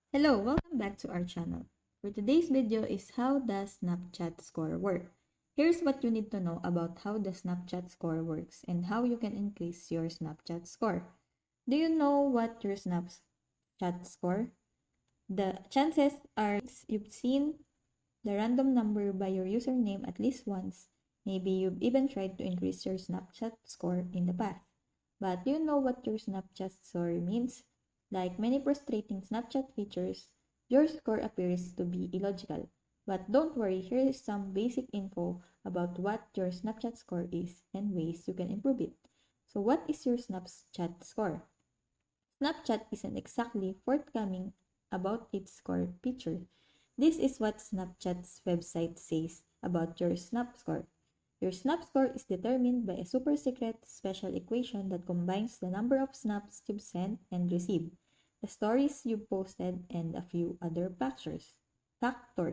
Hello, welcome back to our channel. For today's video is how does Snapchat score work? Here's what you need to know about how the Snapchat score works and how you can increase your Snapchat score. Do you know what your Snapchat score? The chances are you've seen the random number by your username at least once. Maybe you've even tried to increase your Snapchat score in the past. But do you know what your Snapchat score means? Like many frustrating Snapchat features, your score appears to be illogical. But don't worry, here is some basic info about what your Snapchat score is and ways you can improve it. So what is your Snapchat score? Snapchat isn't exactly forthcoming about its score feature. This is what Snapchat's website says about your Snap score. Your Snap score is determined by a super secret special equation that combines the number of snaps you've sent and received, the stories you've posted, and a few other factors. Helpful,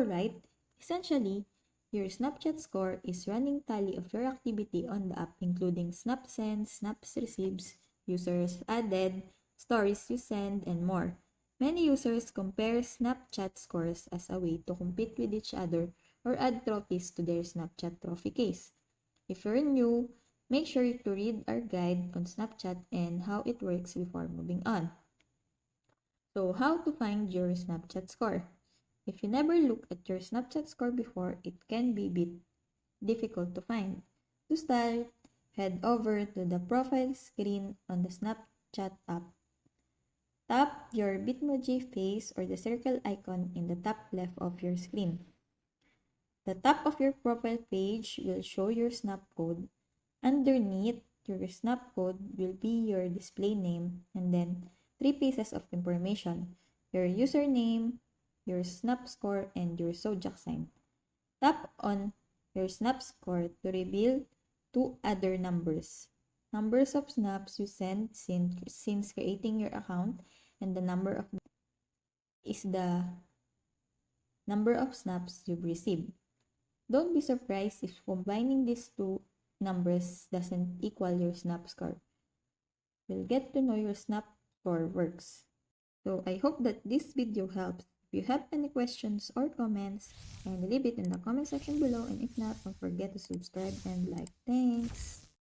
right? Essentially, your Snapchat score is running tally of your activity on the app, including snap sends, snaps received, users added, stories you send, and more. Many users compare Snapchat scores as a way to compete with each other or add trophies to their Snapchat trophy case. If you're new, make sure to read our guide on Snapchat and how it works before moving on. So, how to find your Snapchat score? If you never looked at your Snapchat score before, it can be a bit difficult to find. To start, head over to the profile screen on the Snapchat app. Tap your Bitmoji face or the circle icon in the top left of your screen. The top of your profile page will show your snap code. Underneath your snap code will be your display name and then three pieces of information: your username, your snap score, and your zodiac sign. Tap on your snap score to reveal two other numbers: numbers of snaps you sent since creating your account, and the number of is the number of snaps you've received. Don't be surprised if combining these two numbers doesn't equal your snap score. You'll get to know your snap score works. So I hope that this video helps. If you have any questions or comments, kindly leave it in the comment section below, and if not, don't forget to subscribe and like. Thanks!